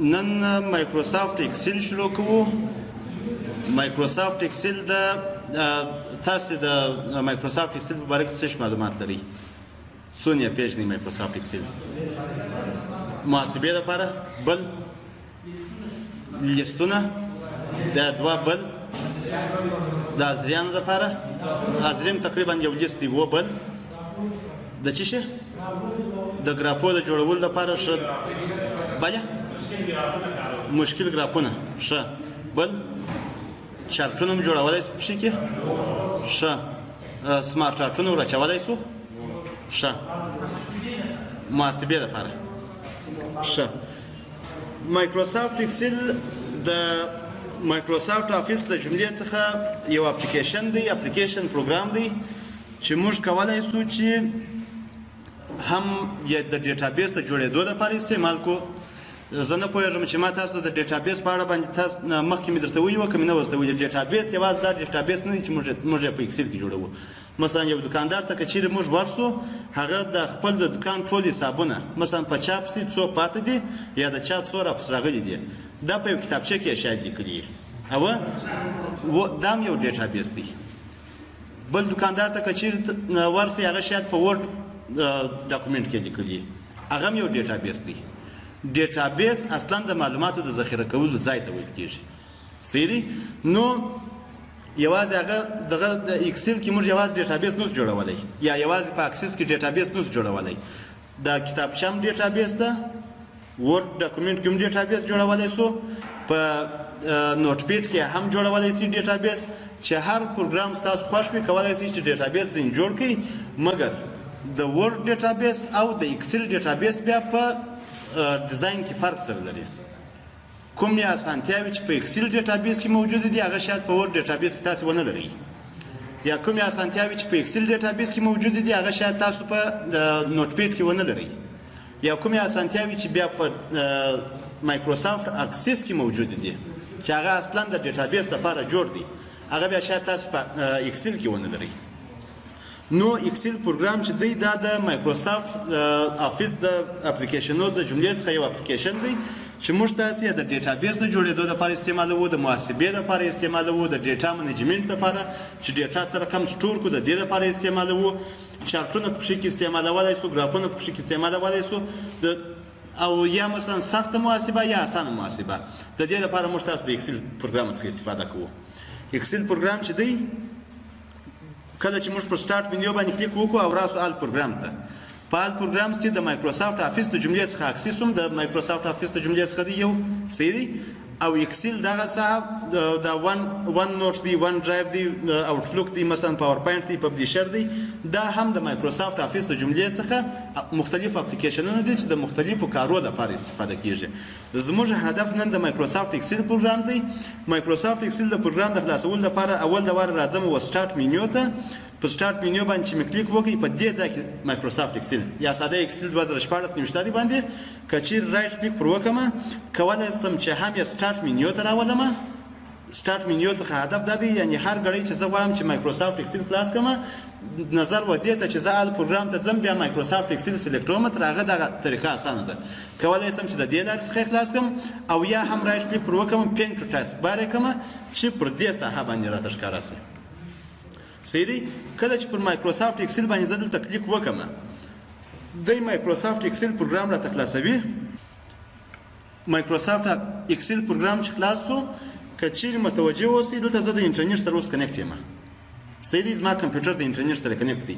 نن مایکروسافت اکسل شروع کوو. مایکروسافت اکسل د تاسو د مایکروسافت اکسل په باره کې څه معلومات لرئ؟ څونه یې پیژنئ مایکروسافت اکسل؟ محاسبې لپاره بل لیستونه د دوه بل د حاضریانو لپاره حاضرین تقریبا یو لیست دی و بل د څه شي د ګراپو د جوړولو لپاره ښه بله مشکل ګراپونه ښه بل چارټونه هم جوړولی سو پکې کې ښه سمارټ چارټونه ورچولی سو ښه محاسبې لپاره ښه مایکروسافت اکسل د مایکروسافت افیس د جملې څخه یو اپلیکیشن دی اپلیکیشن پروګرام دی چې موږ کولی سو چې هم یې د ډیټابیس د جوړېدو لپاره استعمال کو. زه نه پوهېږم چې ما تاسو ته د ډیټابیس په اړه باندې تاسو مخکې مې درته ویلي وه که مې نه ورته ویلي. ډیټابیس یوازې دا ډیټابیس نه دی چې موږ یې په اکسل کې جوړوو. مثلا یو دکاندار ته که چیرې موږ ورسو هغه د خپل د دکان ټول حسابونه مثلا په چا پسې څو پاتې دي یا د چا څو راپسې راغلي دي دا په یو کتابچه کې یې شاید لیکلي او دا هم یو ډیټابیس دی. بل دکاندار ته که چیرې ورسې هغه شاید په ورډ ډاکومنټ کې لیکلي هغه هم یو ډیټابیس دی. ډیټابیس اصلا د معلوماتو د ذخیره کولو ځای ته ویل کېږي. صحیح دی؟ نو یوازې هغه دغه د اکسل کې موږ یوازې ډیټابیس نوس جوړولی یا یوازې په اکسس کې ډیټابیس نوس جوړولی. د کتابچه هم ډیټابیس ده ورډ ډاکومنټ کې هم ډیټابیس جوړولی سو په نوټ پیډ کې هم جوړولی سي ډیټابیس چې هر پروګرام ستاسو خوښ وي کولی سي چې ډیټابیس ځینې جوړ کړئ. مګر د ورډ ډیټابیس او د اکسل ډیټابیس بیا په ډیزاین کې فرق سره لري. کومې اسانتیاوې چې په اکسل ډیټابیس کې موجوده دي هغه شاید په ورډ ډیټابیس کې تاسو ونه لرئ یا کومې اسانتیاوې چې په اکسل ډیټابیس کې موجوده دي هغه شاید تاسو په نوټ پیډ کې ونه لرئ یا کومې اسانتیاوې چې بیا په مایکروسافت اکسس کې موجوده دي چې هغه اصلا د ډیټابیس لپاره جوړ دي هغه بیا شاید تاسو په اکسل کې ونه لرئ. نو اکسل پروګرام چې دی دا د مایکروسافت افیس د اپلیکیشنونو د جملې څخه یو اپلیکیشن دی چې موږ تاسو یې د ډیټابیس د جوړېدو لپاره استعمالوو د محاسبې لپاره استعمالوو د ډیټا منیجمنټ لپاره چې ډیټا سره کم سټور کړو د دې لپاره استعمالوو چارټونه پکې کې استعمالولی سو ګرافونه پکې کې استعمالولی سو او یا مثلا سخته محاسبه یا اسانه محاسبه د دې لپاره موږ تاسو د اکسل پروګرام څخه استفاده کوو. اکسل پروګرام چې دی کله چې موږ پر سٹارټ منیو باندې کلیک وکړو او راسو آل پروګرام ته په آل پروګرامز کې د مایکروسافت افیس د جملې څخه اکسس هم د مایکروسافت افیس د جملې څخه دی یو صحیح دی او اکسل دغه صاحب د ون نوټ دی ون ډرایو دی اوټلوک دی مثلا پاور پوینټ دی پبلیشر دی دا هم د مایکروسافت افیس د جملې څخه مختلف اپلیکیشنونه دي چې د مختلفو کارو لپاره استفاده کیږي. زموږ هدف نن د مایکروسافت اکسل پروګرام دی. مایکروسافت اکسل د پروګرام د خلاصولو لپاره اول د واره راځم و سٹارټ مینیو ته په سٹارټ مینیو باندې چې مې کلیک وکړئ په دې ځای کې مایکروسافت اکسل یا ساده اکسل 2014 نیمشتاري باندې که چیرې رایټ کلیک پر وکړم کولی شم چې هم یې سٹارټ مینیو ته راولم. سٹارټ مینیو څخه هدف دا دی یعنی هر ګړی چې زه غواړم چې مایکروسافت اکسل خلاص کړم نظر و دې ته چې زه آل پروګرام ته ځم بیا مایکروسافت اکسل سلیکټ کوم تر هغه دغه طریقه اسانه ده. کولی شم چې د دې لارې څخه خلاص کړم او یا هم رایټ کلیک پر وکړم پین ټو ټاسک بار یې کړم چې پر دې ساحه باندې راته ښکاره شي. صحیح دی؟ کله چې پر مایکروسافت اکسل باندې زه دلته کلیک وکړم دی مایکروسافت اکسل پروګرام راته خلاصوي. مایکروسافت اکسل پروګرام چې خلاص شو که چیرې متوجه اوسئ دلته زه د انټرنیټ سره اوس کنیکټ یم. صحیح دی؟ زما کمپیوټر د انټرنیټ سره کنیکټ دی.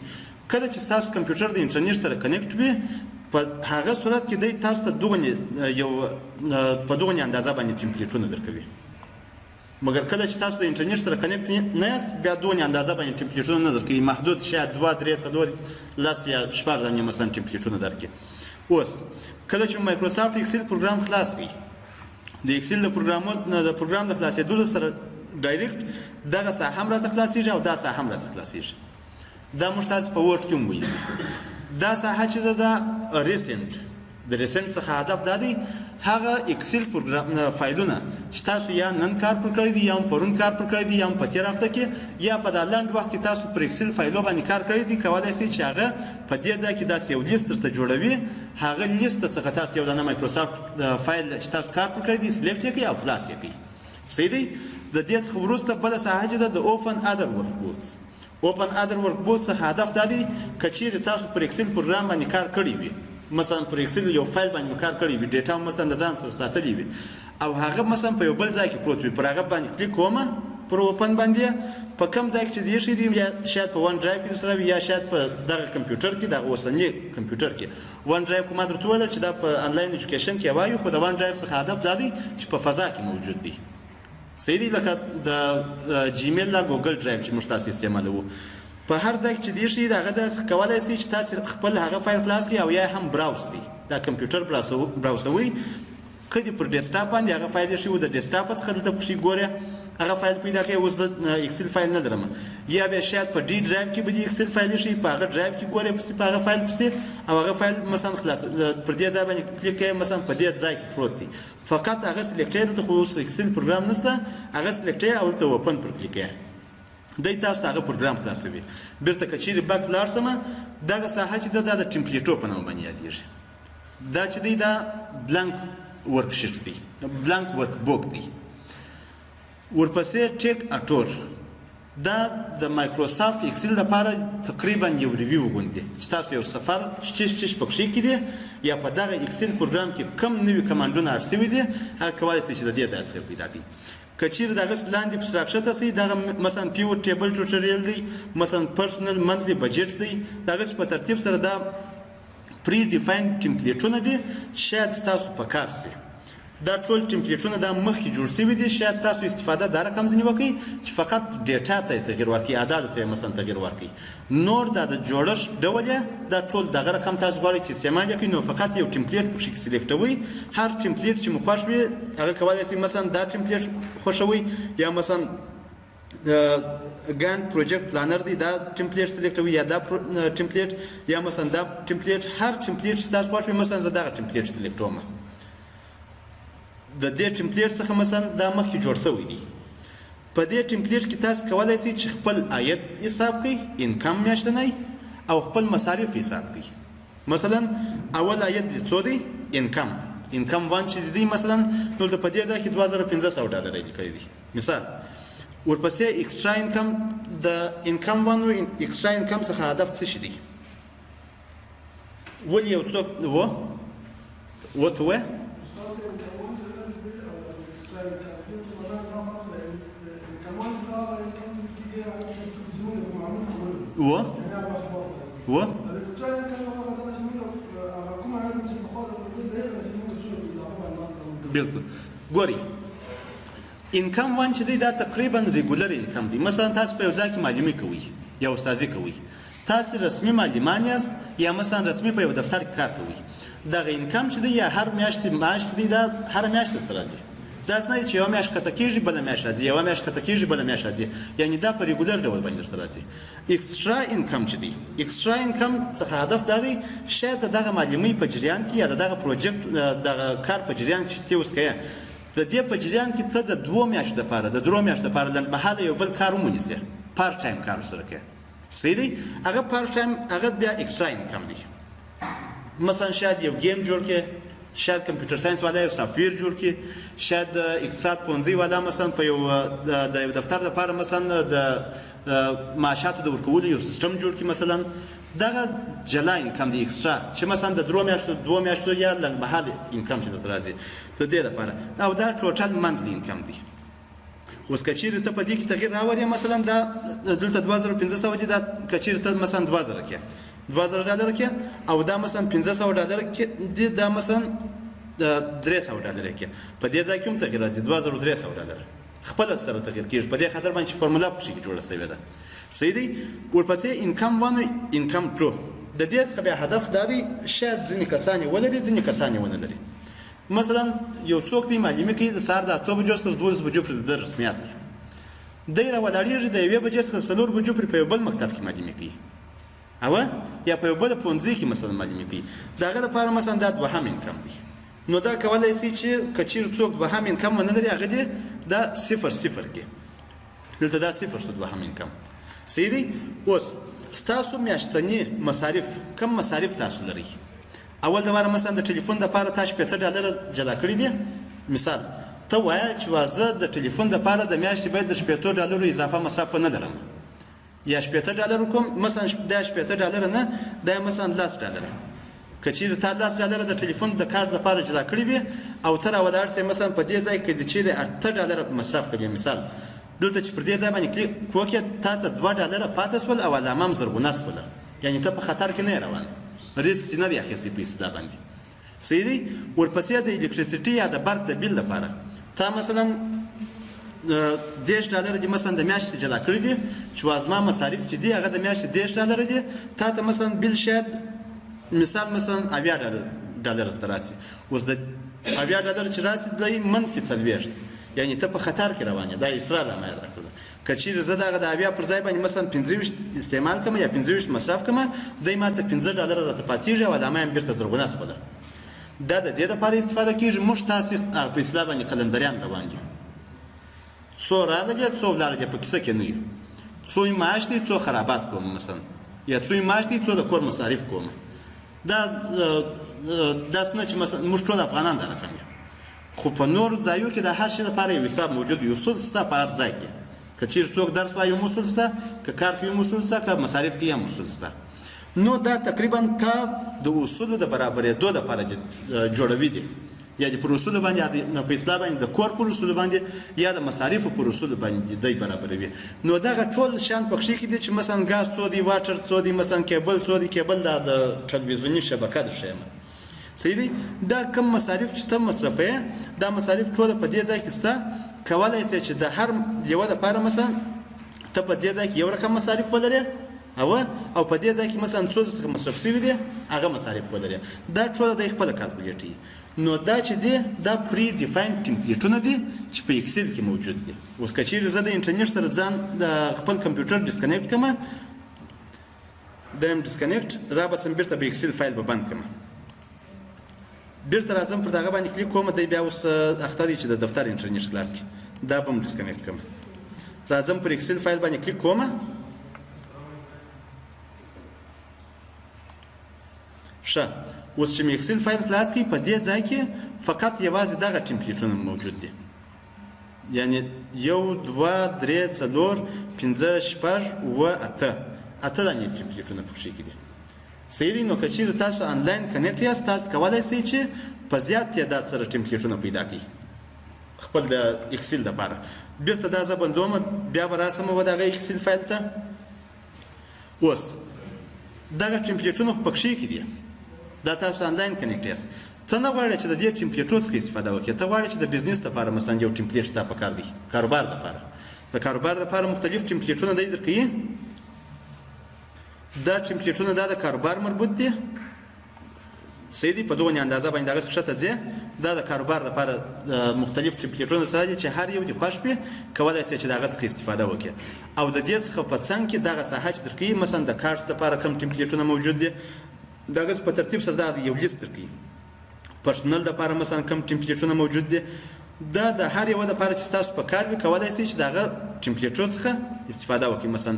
کله چې ستاسو کمپیوټر د انټرنیټ سره کنیکټ وي په هغه صورت کې دی تاسو ته په دغونې اندازه باندې ټمپلیټونه درکوي. مګر کله چې تاسو د انټرنیټ سره کنیکټ نه یاست بیا دغونې اندازه باندې ټمپلیټونه نه درکوي. محدود شاید 2 3 4 10 یا 14 دانې مثلا ټمپلیټونه درکوي. اوس کله چې مایکروسافت اکسل پروګرام خلاص کړئ د اکسل د پروګرام د خلاصېدلو سره ډایرکټ دغه ساحه هم راته خلاصېږي او دا ساحه هم راته خلاصېږي. دا موږ تاسو په ورډ کې هم ویلي دا ساحه چې ده دا ریسنټ د ریسنټ څخه هدف دا دی هغه اکسل پروګرام فایلونه چې تاسو یا نن کار پر کړی دي یا پرون کار پر کړی دي یا په تیر هفته کې یا په دا لنډ وخت کې تاسو پر اکسل فایلو باندې کار کړی دي کولای شئ چې هغه په دې ځای کې داسې یو لیست درته جوړوي هغه لیست څخه تاسو یو دانه مایکروسافټ فایل چې تاسو کار پر کړی دي سلیکټ یې کړئ او خلاص یې کړئ صحیح دی د دې څخه وروسته بله ساحه چې ده د اوپن ادر ورک بوکس اوپن ادر ورک بوکس څخه هدف دا دی که چیرې تاسو پر اکسل پروګرام باندې کار کړی وي مثلا پر اکسل یو فایل باندې کار کړی وي ډیټا مثلا د ځان سره ساتلی وي او هغه مثلا په یو بل ځای کې پروت وي پر هغه باندې کلیک کومه پر اوپن باندې په کوم ځای کې چې دی شي دی یا شاید په ون ډرایو کې سره یا شاید په دغه کمپیوټر کې دغه اوسنی کمپیوټر کې ون ډرایو خو ما درته وویل چې دا په انلاین ایجوکیشن کې وایو خو د ون ډرایو څخه هدف دا دی چې په فضا کې موجود دی صحیح دی لکه د جیمیل لا ګوګل ډرایو چې موږ تاسو استعمالوو په هر ځای کې چې دی شي د هغه ځای څخه کولی شئ چې تاسو خپل هغه فایل خلاص کړئ او یا هم براوز کړئ دا کمپیوټر براوزوئ که دې پر ډیسکټاپ باندې هغه فایل ایښی و د ډیسکټاپ څخه دلته پکښې ګورئ هغه فایل پیدا کړئ اوس زه اکسل فایل نه لرم یا بیا شاید په ډي ډرایو کې به دې اکسل فایل ایښی په هغه ډرایو کې ګورئ پسې په هغه فایل پسې او هغه فایل مثلا خلاص پر دې ځای باندې کلیک کوئ مثلا په دې ځای کې پروت دی فقط هغه سلیکټ دلته خو اوس اکسل پروګرام نشته هغه سلیکټ او دلته اوپن پر کلیک کوئ دی تاسو ته هغه پروګرام خلاصوي بیرته که چیرې بک لاړ شمه دغه ساحه چې ده دا د ټمپلیټو په نوم باندې یادېږي دا چې دی دا بلانک ورک شیټ دی بلانک ورک بوک دی ورپسې ټیک اټور دا د مایکروسافټ اکسل لپاره تقریبا یو ریویو غوندې چې تاسو یو سفر چش پکښې کې دی یا په دغه اکسل پروګرام کې کم نوي کمانډونه اډ شوي دي هغه کولی شئ چې د دې ځای څخه پیدا کړئ که چیرې د هغه لاندې پسې راکښته شئ دغه مثلا پیور ټیبل ټوټوریل دی مثلا پرسنل منتلی بجټ دی د هغسې په ترتیب سره دا پری ډیفاین ټمپلیټونه دي شاید ستاسو په کار شي دا ټول ټمپلیټونه دا مخکې جوړ شوي دي شاید تاسو استفاده دا رقم ځینې وکړئ چې فقط ډیټا ته یې تغیر ورکړئ اعدادو ته یې مثلا تغیر ورکړئ نور دا د جوړښت ډول یې دا ټول دغه رقم تاسو غواړئ چې استعمال یې کړئ نو فقط یو ټمپلیټ پکښې سلیکټوئ هر ټمپلیټ چې مو خوښ وي هغه کولی شئ مثلا دا ټمپلیټ خوښوئ یا مثلا ګان پروجیکټ پلانر دی دا ټمپلیټ سلیکټوئ یا دا ټمپلیټ یا مثلا دا ټمپلیټ هر ټمپلیټ چې تاسو خوښ وي مثلا زه دغه ټمپلیټ سلیکټوم د دې ټمپلیټ څخه مثلا دا مخکې جوړ شوی دی په دې ټمپلیټ کې تاسو کولی شئ چې خپل عاید حساب کړئ انکم میاشتنی او خپل مصارف حساب کړئ مثلا اول عاید دی څو دی انکم وان چې دی مثلا نو د په دې ځای کې $2500 لیکلی دی مثال ورپسې ایکسټرا انکم د انکم وان ایکسټرا انکم څخه هدف څه شي دی ولې یو څوک وته بالکل ګوري انکم وان چې دی دا تقریبا ریګولر انکم دی مثلا تاسو په یو ځای کې معلومي کوئ یا استادي کوئ تاسو رسمي معلمان یاست یا مثلا رسمي په یو دفتر کې کار کوئ دغه انکم چې دی یا هر میاشت معاش چې دی دا هر میاشت درته راځي داسې نه چې یوه میاشت ښکته کېږي بله میاشت راځي یوه میاشت ښکته کېږي بله میاشت راځي یعنې دا په ریګولر ډول باندې درته راځي ایکسټرا انکم چې دی ایکسټرا انکم څخه هدف دا دی شاید د دغه معلومۍ په جریان کې یا د دغه پروجیکټ دغه کار په جریان کې چې ته اوس کوې د دې په جریان کې ته د 2 میاشتو دپاره د 3 میاشتو دپاره لنډمهاله یو بل کار ومونیسې پارت ټایم کار ورسره کوې صحیح دی هغه پارت ټایم هغه بیا ایکسټرا انکم دی مثلا شاید یو گیم جوړ کړې شاید کمپیوټر ساینس والا یو سافټویر جوړ کړي شاید د اقتصاد پوهنځي والا مثلا په یو د یو دفتر لپاره مثلا د معاشاتو د ورکولو یو سیستم جوړ کړي مثلا دغه جلا انکم دی ایکسټرا چې مثلا د 3 میاشتو 2 میاشتو یا لنډمهاله انکم چې درته راځي د دې لپاره او دا ټوټل منتلی انکم دی اوس که چیرې ته په دې کې تغیر راولې مثلا دا دلته $2500 دي دا که چیرې ته مثلا $2000 کې $2000 کې او دا مثلا $500 کې دي دا مثلا $300 کې په دې ځای کې هم تغیر راځي $2300 خپل سره تغیر کېږي په دې خاطر باندې فارمولا پکې جوړه شوې ده صحیح دی ورپسې انکم 1 انکم 2 د دې څخه بیا هدف دا دی شاید ځینې کسان یې ولري ځینې کسان یې ونه لري مثلا یو څوک دی معلومي کوي د سهار د 8 بجو څخه 12 بجو پورې د رسمیات دی راولاړېږي د 1 بجې څخه 4 بجو پورې په یو بل مکتب کې معلومي کوي او یا په یو بل پونځي کې مثلا معلومي کوي دا غره لپاره مثلا دا دوهم انکم دی نو دا کولای شي چې کچیر څوک دوهم انکم نه لري هغه دی دا 0 0 کې دلته دا 0 شو دوهم انکم صحیح دی اوس ستاسو میاشتنی مصارف کم مصارف تاسو لري اول دا مثلا د ټلیفون د لپاره تاسو $50 جلا کړی دی مثال ته وایې چې وازه د ټلیفون د لپاره د میاشتې باید د $50 اضافه مصرف نه لرم یا $50 کوم مثلا دا $50 نه دا مثلا $10 کچیر تا $10 د ټلیفون د کارت لپاره جلا کړی وي او تر اولار سه مثلا په دې ځای کې د چیرې $8 مصرف کړی مثال دلته چې پر دې ځای باندې کلیک کوکه تا ته $2 پاتې سول او علامه زرغونه سول یعنی ته په خطر کې نه روان ریسک نه دی اخیستی پیسې دا باندې صحیح دی ورپسې د الکتریسيټي یا د برق د بیل لپاره تا مثلا $10 دی مثلا د میاشتې جلا کړی دي چې وازما مصارف چې دی هغه د میاشتې $10 دی تا ته مثلا بیل شاید مثال مثلا $80 تراسي اوس د $80 چې راسي د منفي 40 یعنی ته په خطر کې روانه دا اسرار ما یاد راکړه کچیر زه دغه د اویا پر ځای باندې مثلا 25 استعمال کوم یا 25 مصرف کوم دای ماته $15 راته پاتېږي او علامه هم بیرته زرغونه سپده دا د دې لپاره استفاده کیږي موږ تاسو په اسلام باندې کلندریان روان دي څو راځي څو ولارځي په کیسه کې نه یو څو معاش دي څو خرابات کوم مثلا یا څو معاش دي څو د کور مصارف کوم دا نه چې مثلا موږ ټول افغانان دا رقم خو په نور ځایو کې د هر شي لپاره یو حساب موجود یو اصول ستا په هر ځای کې که چیرې څوک درس وایي یو اصول ستا که کار کې یو اصول ستا که مصارف کې یو اصول ستا نو دا تقریبا تا د اصولو د برابرېدو لپاره جوړوي دي یا د پر اصولو باندې نه په اصطلاح باندې د کور پر اصولو باندې یا د مصارفو پر اصولو باندې دی برابروي نو دغه ټول شان پکښې کې دي چې مثلا ګاز څو دی واټر څو دی مثلا کیبل څو دی کیبل د تلویزیوني شبکه د شیمه صحیح دی دا کم مصارف چې ته مصرفې دا مصارف ټول په دې ځای کې ستا کولای شي چې د هر یو لپاره مثلا ته په دې ځای کې یو رقم مصارف ولرې او په دې ځای کې مثلا څو څه مصرف شوي دي هغه مصارف ولري دا ټول د خپل کالکولیټي نو دا چې دی دا پری ډیفاینډ ټمپلیټونه دي چې په ایکسل کې موجود دي اوس که چیرې زه د انټرنیټ سره ځان د خپل کمپیوټر ډسکنیکټ کړم د ډسکنیکټ را بسم بیرته به ایکسل فایل به بند کړم بیرته راځم پر دغه باندې کلیک کوم دی بیا اوس اخته دی چې د دفتر انټرنیټ خلاص کی دا به ډسکنیکټ کوم راځم پر ایکسل فایل باندې کلیک کوم ښه اوس چې مې ایکسل فایل خلاص کی په دې ځای کې فقط یوازې دغه ټمپلیټونه موجود دي یعنی 1 2 3 4 5 6 و 8 دانې ټمپلیټونه پکښې کې دي صحیح دی نو که چیرې تاسو آنلاین کنیکټ یاست تاسو کولی شئ چې په زیات تعداد سره ټمپلیټونه پیدا کړئ خپل د ایکسل لپاره بیرته دا زه بندوم بیا به راسم دغه ایکسل فایل ته اوس دغه ټمپلیټونه خو پکښې کې دي دا تاسو آنلاین کنیکټ یاست ته نه غواړې چې د دې ټمپلیټو څخه استفاده وکړې ته غواړې چې د بزنس لپاره مثلا یو ټمپلیټ ستا په کار دی کاروبار لپاره د کاروبار لپاره مختلف ټمپلیټونه دی درکوي دا ټمپلیټونه دا د کاروبار مربوط دي صحیح دی په دغه اندازه باندې دغه ښکته ځي دا د کاروبار لپاره مختلف ټمپلیټونه سره دي چې هر یو د خوښ وي کولای شي چې دغه څخه استفاده وکړي او د دې څخه په څنګ کې دغه ساحه چې درکوي مثلا د کارت لپاره کم ټمپلیټونه موجود دي دغه په ترتیب سره دا یو لیست درکوي پرسونل لپاره مثلا کم ټمپلیټونه موجود دي دا د هر یو لپاره چې تاسو په کار وي کولای شي چې دغه ټمپلیټو څخه استفاده وکړي مثلا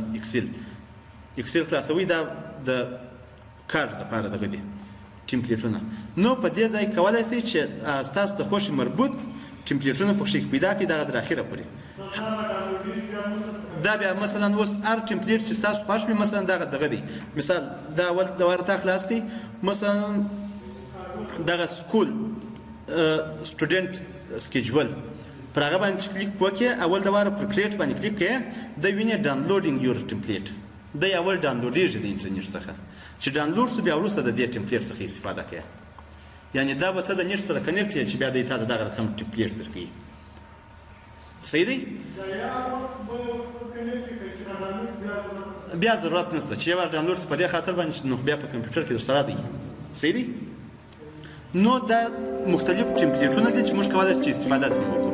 ایکسل خلاصوي دا د کار لپاره دغه دي ټمپلیټونه نو په دې ځای کولای شي چې تاسو د خوښ مربوط ټمپلیټونه پکښې پیدا کړئ دغه تر اخره پورې دا بیا مثلا اوس هر ټمپلیټ چې تاسو خوښ وي مثلا دغه دی مثال دا اول د ورته خلاص کړئ مثلا دغه سکول سټوډنټ سکیجول پر هغه باندې کلیک وکړئ اول د واره پر کریټ باندې کلیک کړئ د وینې ډاونلوډینګ یور ټمپلیټ د اول ډاونلوډیږي د انټرنیټ څخه چې ډاونلوډ شو بیا وروسته د دې ټمپلیټ څخه استفاده کوي یعنی دا به ته د نیټ سره کنیکټ یې چې بیا د تا دغه رقم ټمپلیټ درکوي صحیح دی بیا ضرورت نشته چې یو ډاونلوډ شي په دې خاطر باندې نو بیا په کمپیوټر کې درسره دی صحیح دی نو دا مختلف ټمپلیټونه دي چې موږ کولای شو استفاده وکړو